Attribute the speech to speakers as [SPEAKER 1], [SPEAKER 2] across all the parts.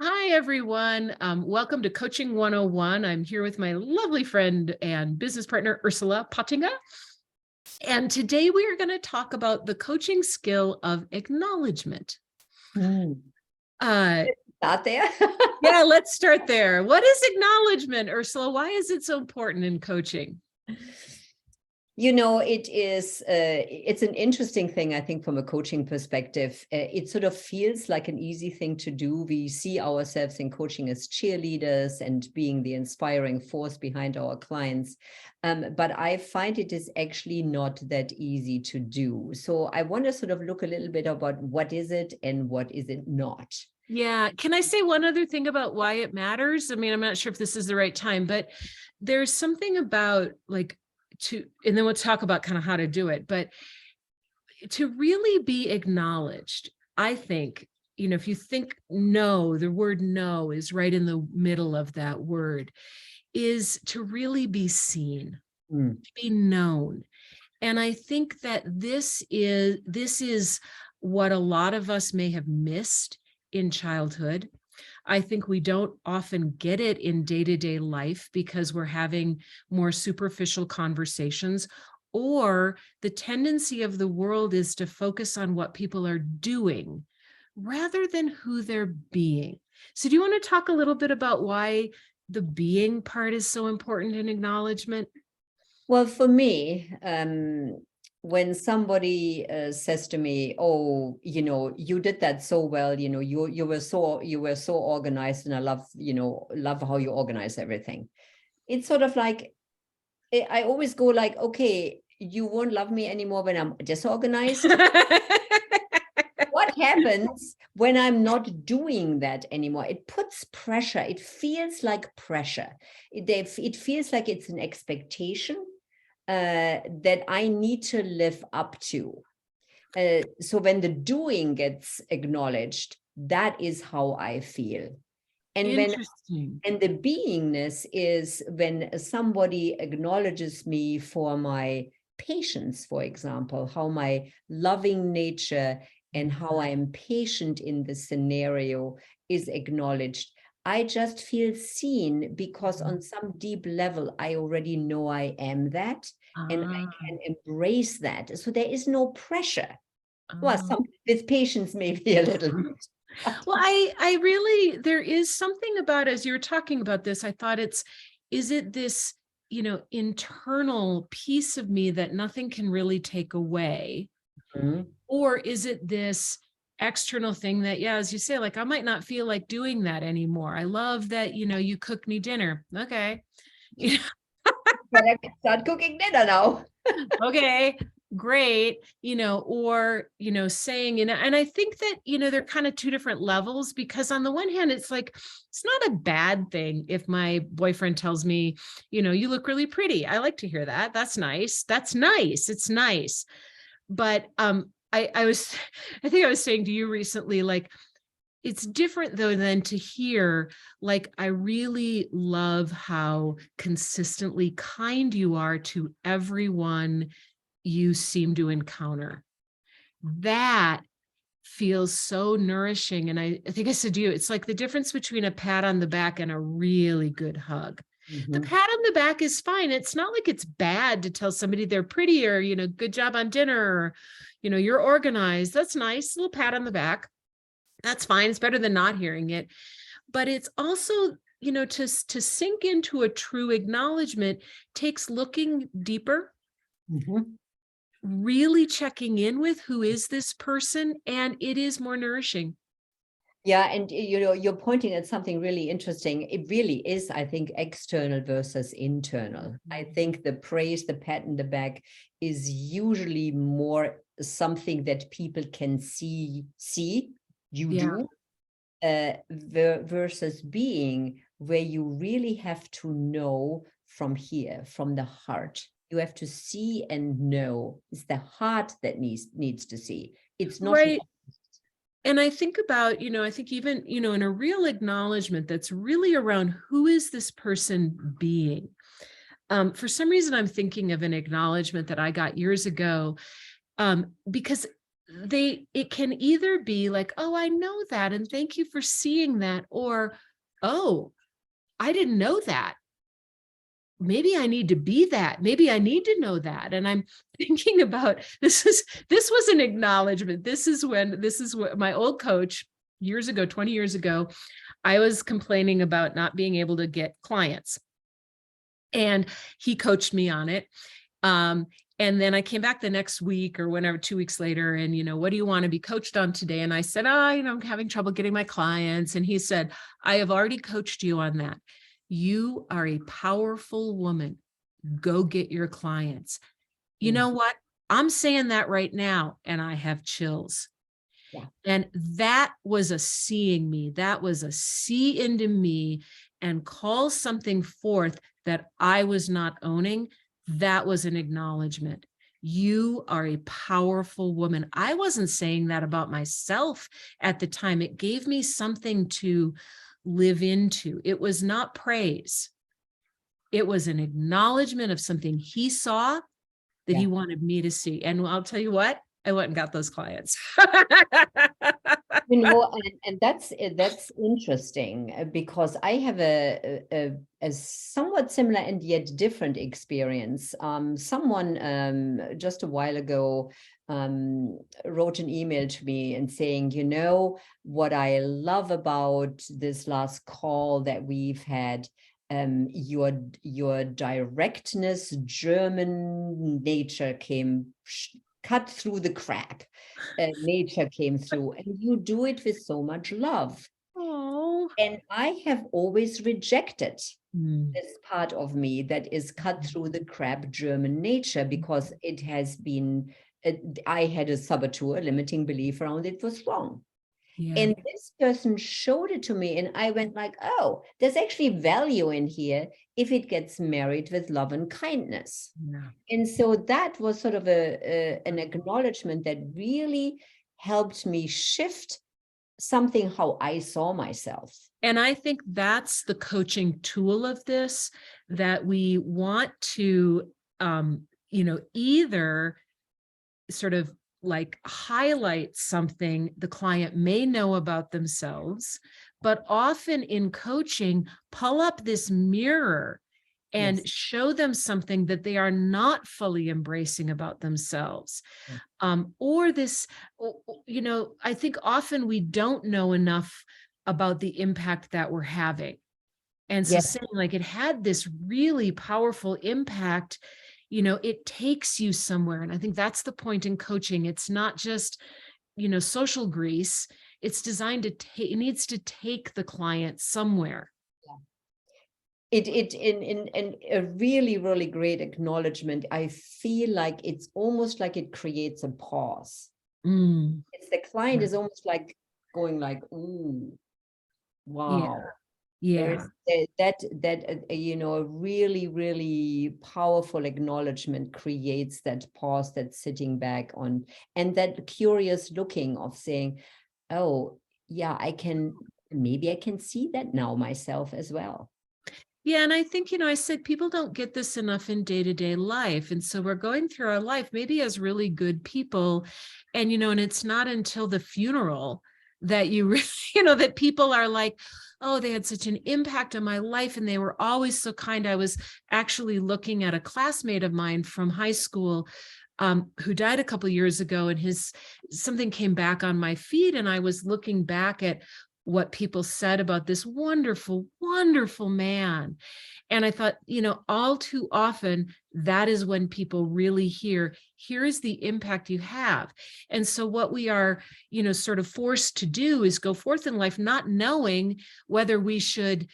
[SPEAKER 1] Hi, everyone. Welcome to Coaching 101. I'm here with my lovely friend and business partner, Ursula Pottinga. And today we are going to talk about the coaching skill of acknowledgement. Uh,
[SPEAKER 2] Start there.
[SPEAKER 1] yeah, let's start there. What is acknowledgement, Ursula? Why is it so important in coaching?
[SPEAKER 2] It's an interesting thing, I think, from a coaching perspective. It sort of feels like an easy thing to do. We see ourselves in coaching as cheerleaders and being the inspiring force behind our clients. But I find it is actually not that easy to do. So I want to sort of look a little bit about what is it and what is it not.
[SPEAKER 1] Yeah. Can I say one other thing about why it matters? I mean, I'm not sure if this is the right time, but there's something about and then we'll talk about kind of how to do it, but to really be acknowledged, I think, if you think no, the word no is right in the middle of that word, is to really be seen, to be known. And I think that this is what a lot of us may have missed in childhood. I think we don't often get it in day-to-day life because we're having more superficial conversations, or the tendency of the world is to focus on what people are doing rather than who they're being. So do you want to talk a little bit about why the being part is so important in acknowledgement?
[SPEAKER 2] Well, for me, when somebody says to me, "Oh, you did that so well. You were so organized, and I love how you organize everything." It's sort of like I always go like, "Okay, you won't love me anymore when I'm disorganized." What happens when I'm not doing that anymore? It puts pressure. It feels like pressure. It feels like it's an expectation that I need to live up to. So when the doing gets acknowledged, that is how I feel. And
[SPEAKER 1] Interesting.
[SPEAKER 2] the beingness is when somebody acknowledges me for my patience, for example, how my loving nature and how I am patient in the scenario is acknowledged. I just feel seen because on some deep level, I already know I am that and I can embrace that. So there is no pressure. Well, some with patience, maybe a little bit.
[SPEAKER 1] Well, I really, there is something about, as you're talking about this, I thought is it this, internal piece of me that nothing can really take away?
[SPEAKER 2] Mhm.
[SPEAKER 1] Or is it this external thing that, yeah, as you say, like, I might not feel like doing that anymore. I love that, you cook me dinner. Okay.
[SPEAKER 2] But I can start cooking dinner now.
[SPEAKER 1] Okay, great, or, saying, and I think that, they're kind of two different levels, because on the one hand, it's like, it's not a bad thing if my boyfriend tells me, you look really pretty. I like to hear that. That's nice. That's nice. It's nice. But I think I was saying to you recently, like, it's different though than to hear, like, I really love how consistently kind you are to everyone you seem to encounter. That feels so nourishing. And I think I said to you, it's like the difference between a pat on the back and a really good hug. The pat on the back is fine. It's not like it's bad to tell somebody they're pretty, or, good job on dinner, or, you're organized. That's nice. A little pat on the back. That's fine. It's better than not hearing it. But it's also, to sink into a true acknowledgement takes looking deeper, really checking in with who is this person, and it is more nourishing.
[SPEAKER 2] Yeah, and you're pointing at something really interesting. It really is, I think, external versus internal. I think the praise, the pat in the back is usually more something that people can see you do, versus being where you really have to know from here, from the heart. You have to see and know. It's the heart that needs to see. It's not
[SPEAKER 1] Right. And I think about, I think even, in a real acknowledgement that's really around who is this person being. For some reason, I'm thinking of an acknowledgement that I got years ago, because it can either be like, oh, I know that, and thank you for seeing that, or, oh, I didn't know that. Maybe I need to be that. Maybe I need to know that. And I'm thinking about this was an acknowledgement. This is what my old coach years ago, 20 years ago, I was complaining about not being able to get clients. And he coached me on it. And then I came back the next week or whenever, 2 weeks later, and, what do you want to be coached on today? And I said, I'm having trouble getting my clients. And he said, I have already coached you on that. You are a powerful woman. Go get your clients. You know what? I'm saying that right now, and I have chills.
[SPEAKER 2] Yeah.
[SPEAKER 1] And that was a seeing me. That was a see into me and call something forth that I was not owning. That was an acknowledgement. You are a powerful woman. I wasn't saying that about myself at the time. It gave me something to live into. It was not praise. It was an acknowledgement of something he saw that he wanted me to see. And I'll tell you what, I went and got those clients.
[SPEAKER 2] And that's interesting, because I have a somewhat similar and yet different experience. Someone just a while ago wrote an email to me and saying, what I love about this last call that we've had, your directness, German nature came cut through the crap. Nature came through, and you do it with so much love.
[SPEAKER 1] Oh.
[SPEAKER 2] And I have always rejected this part of me that is cut through the crap German nature, because it has been, I had a saboteur, a limiting belief around it was wrong. Yeah. And this person showed it to me, and I went like, oh, there's actually value in here if it gets married with love and kindness. Yeah. And so that was sort of an acknowledgement that really helped me shift something how I saw myself.
[SPEAKER 1] And I think that's the coaching tool of this, that we want to, either sort of like highlight something the client may know about themselves, but often in coaching, pull up this mirror and show them something that they are not fully embracing about themselves. Or this, I think often we don't know enough about the impact that we're having. And so saying like it had this really powerful impact, it takes you somewhere. And I think that's the point in coaching. It's not just, social grease. It's designed to it needs to take the client somewhere.
[SPEAKER 2] It in a really, really great acknowledgement. I feel like it's almost like it creates a pause. It's the client is almost like going like, ooh, wow. Yeah. That a really, really powerful acknowledgement creates that pause, that sitting back on, and that curious looking of saying, oh yeah, maybe I can see that now myself as well.
[SPEAKER 1] Yeah. And I think, I said people don't get this enough in day-to-day life. And so we're going through our life, maybe as really good people. And, and it's not until the funeral that you really, that people are like, oh, they had such an impact on my life and they were always so kind. I was actually looking at a classmate of mine from high school who died a couple of years ago, and something came back on my feed, and I was looking back at what people said about this wonderful, wonderful man. And I thought, all too often, that is when people really here is the impact you have. And so what we are, sort of forced to do is go forth in life, not knowing whether we should,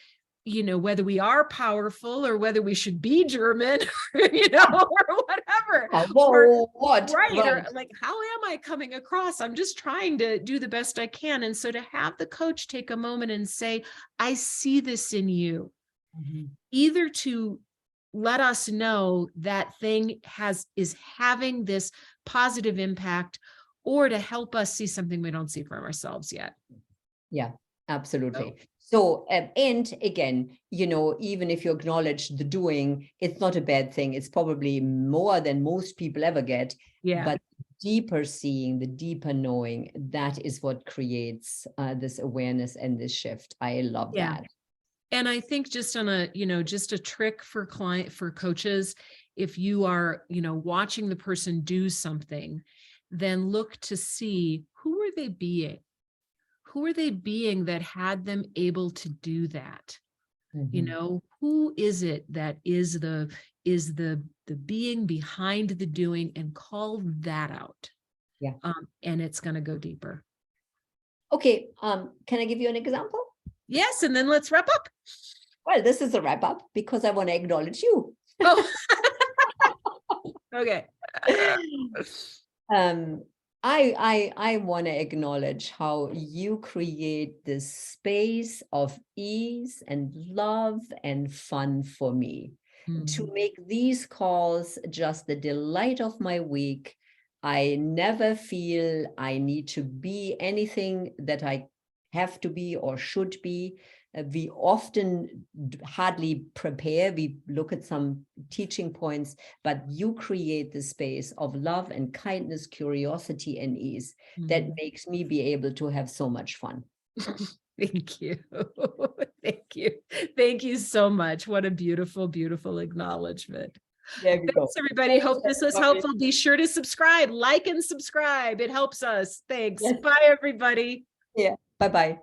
[SPEAKER 1] whether we are powerful or whether we should be German, or whatever. Right. Or like, how am I coming across? I'm just trying to do the best I can. And so to have the coach take a moment and say, I see this in you. Either to let us know that thing is having this positive impact, or to help us see something we don't see from ourselves yet.
[SPEAKER 2] Yeah, absolutely. So, and again, even if you acknowledge the doing, it's not a bad thing. It's probably more than most people ever get. Yeah. But deeper seeing, the deeper knowing, that is what creates this awareness and this shift. I love
[SPEAKER 1] Yeah.
[SPEAKER 2] that.
[SPEAKER 1] And I think just on a, just a trick for coaches, if you are, watching the person do something, then look to see who are they being? Who are they being that had them able to do that? Who is it that is the being behind the doing, and call that out.
[SPEAKER 2] Yeah.
[SPEAKER 1] And it's going to go deeper.
[SPEAKER 2] Okay. Can I give you an example?
[SPEAKER 1] Yes. And then let's wrap up.
[SPEAKER 2] Well, this is a wrap up because I want to acknowledge you.
[SPEAKER 1] Oh, okay.
[SPEAKER 2] I want to acknowledge how you create this space of ease and love and fun for me. To make these calls just the delight of my week. I never feel I need to be anything that I have to be or should be. We often hardly prepare. We look at some teaching points, but you create the space of love and kindness, curiosity and ease that makes me be able to have so much fun.
[SPEAKER 1] Thank you. Thank you. Thank you so much. What a beautiful, beautiful acknowledgement.
[SPEAKER 2] There we
[SPEAKER 1] Thanks,
[SPEAKER 2] go.
[SPEAKER 1] everybody. Hope this was helpful. Be sure to subscribe, like and subscribe. It helps us. Thanks.
[SPEAKER 2] Yes.
[SPEAKER 1] Bye, everybody.
[SPEAKER 2] Yeah. Bye-bye.